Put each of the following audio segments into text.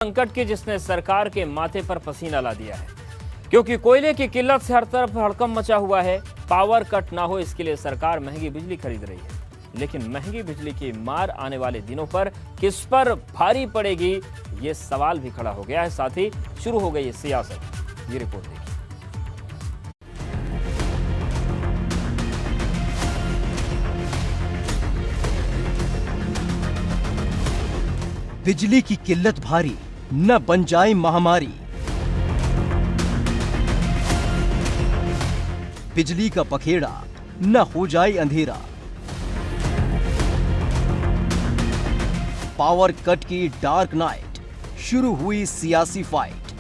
संकट की जिसने सरकार के माथे पर पसीना ला दिया है, क्योंकि कोयले की किल्लत से हर तरफ हड़कंप मचा हुआ है। पावर कट ना हो इसके लिए सरकार महंगी बिजली खरीद रही है, लेकिन महंगी बिजली की मार आने वाले दिनों पर किस पर भारी पड़ेगी, ये सवाल भी खड़ा हो गया है। साथ ही शुरू हो गई है सियासत। ये रिपोर्ट देखिए। बिजली की किल्लत भारी, न बन जाए महामारी। बिजली का पखेड़ा न हो जाए अंधेरा। पावर कट की डार्क नाइट, शुरू हुई सियासी फाइट।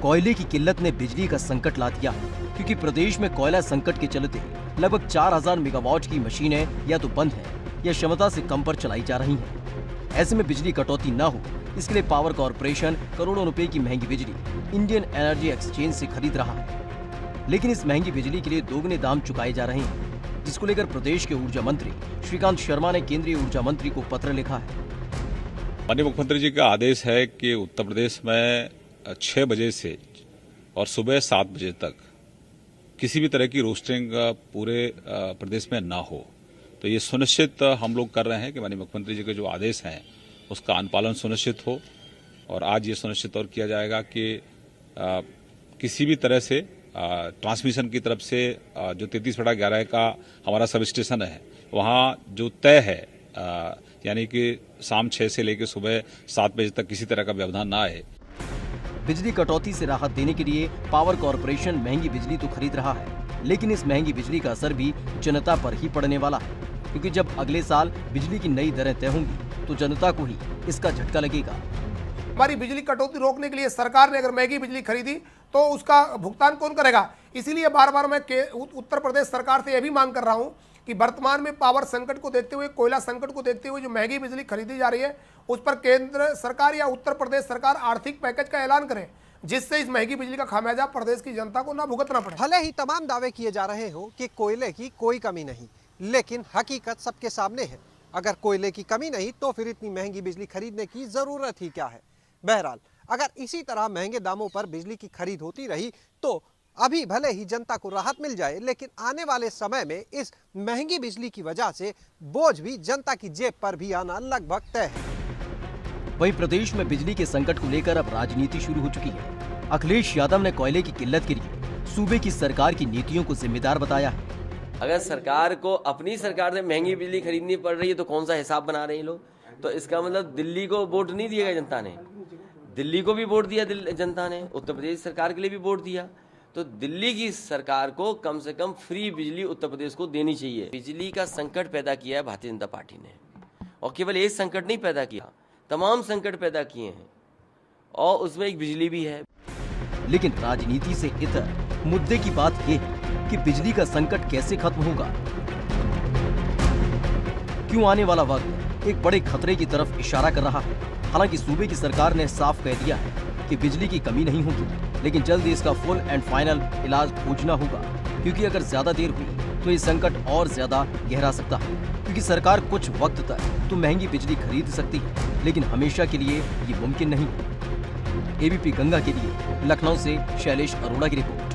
कोयले की किल्लत ने बिजली का संकट ला दिया है, क्योंकि प्रदेश में कोयला संकट के चलते लगभग 4000 मेगावाट की मशीनें या तो बंद है या क्षमता से कम पर चलाई जा रही हैं। ऐसे में बिजली कटौती न हो, इसके लिए पावर कॉर्पोरेशन करोड़ों रुपए की महंगी बिजली इंडियन एनर्जी एक्सचेंज से खरीद रहा है। लेकिन इस महंगी बिजली के लिए दोगुने दाम चुकाए जा रहे हैं, जिसको लेकर प्रदेश के ऊर्जा मंत्री श्रीकांत शर्मा ने केंद्रीय ऊर्जा मंत्री को पत्र लिखा है। माननीय मुख्यमंत्री जी का आदेश है कि उत्तर प्रदेश में 6 बजे से और सुबह 7 बजे तक किसी भी तरह की रोस्टिंग पूरे प्रदेश में ना हो। तो ये सुनिश्चित हम लोग कर रहे हैं कि माननीय मुख्यमंत्री जी के जो आदेश हैं उसका अनुपालन सुनिश्चित हो। और आज ये सुनिश्चित और किया जाएगा कि किसी भी तरह से ट्रांसमिशन की तरफ से जो 33/11 का हमारा सब स्टेशन है, वहाँ जो तय है यानी कि शाम 6 से लेकर सुबह 7 बजे तक किसी तरह का व्यवधान ना आए। बिजली कटौती से राहत देने के लिए पावर कॉर्पोरेशन महंगी बिजली तो खरीद रहा है, लेकिन इस महंगी बिजली का असर भी जनता पर ही पड़ने वाला है, क्योंकि जब अगले साल बिजली की नई दरें तय होंगी तो जनता को ही इसका झटका लगेगा। हमारी बिजली कटौती रोकने के लिए सरकार ने अगर महंगी बिजली खरीदी तो उसका भुगतान कौन करेगा? इसीलिए बार बार मैं उत्तर प्रदेश सरकार से यह भी मांग कर रहा हूं कि वर्तमान में पावर संकट को देखते हुए, कोयला संकट को देखते हुए जो महंगी बिजली खरीदी जा रही है, उस पर केंद्र सरकार या उत्तर प्रदेश सरकार आर्थिक पैकेज का ऐलान करे, जिससे इस महंगी बिजली का खामियाजा प्रदेश की जनता को ना भुगतना पड़े। भले ही तमाम दावे किए जा रहे हो कि कोयले की कोई कमी नहीं, लेकिन हकीकत सबके सामने है। अगर कोयले की कमी नहीं तो फिर इतनी महंगी बिजली खरीदने की जरूरत ही क्या है? बहरहाल, अगर इसी तरह महंगे दामों पर बिजली की खरीद होती रही तो अभी भले ही जनता को राहत मिल जाए, लेकिन आने वाले समय में इस महंगी बिजली की वजह से बोझ भी जनता की जेब पर भी आना लगभग तय है। वहीं प्रदेश में बिजली के संकट को लेकर अब राजनीति शुरू हो चुकी है। अखिलेश यादव ने कोयले की किल्लत के लिए सूबे की सरकार की नीतियों को जिम्मेदार बताया है। अगर सरकार को अपनी सरकार से महंगी बिजली खरीदनी पड़ रही है तो कौन सा हिसाब बना रहे हैं लोग? तो इसका मतलब दिल्ली को वोट नहीं दिएगा जनता ने, दिल्ली को भी वोट दिया जनता ने, उत्तर प्रदेश सरकार के लिए भी वोट दिया। तो दिल्ली की सरकार को कम से कम फ्री बिजली उत्तर प्रदेश को देनी चाहिए। बिजली का संकट पैदा किया है भारतीय जनता पार्टी ने, और केवल एक संकट नहीं पैदा किया, तमाम संकट पैदा किए हैं, और उसमें एक बिजली भी है। लेकिन राजनीति से इतर मुद्दे की बात यह है कि बिजली का संकट कैसे खत्म होगा, क्यों आने वाला वक्त एक बड़े खतरे की तरफ इशारा कर रहा है। हालांकि सूबे की सरकार ने साफ कह दिया है कि बिजली की कमी नहीं होगी, लेकिन जल्द इसका फुल एंड फाइनल इलाज खोजना होगा, क्योंकि अगर ज्यादा देर हुई तो ये संकट और ज्यादा गहरा सकता है। क्योंकि सरकार कुछ वक्त तक तो महंगी बिजली खरीद सकती है, लेकिन हमेशा के लिए ये मुमकिन नहीं है। एबीपी गंगा के लिए लखनऊ से शैलेश अरोड़ा की रिपोर्ट।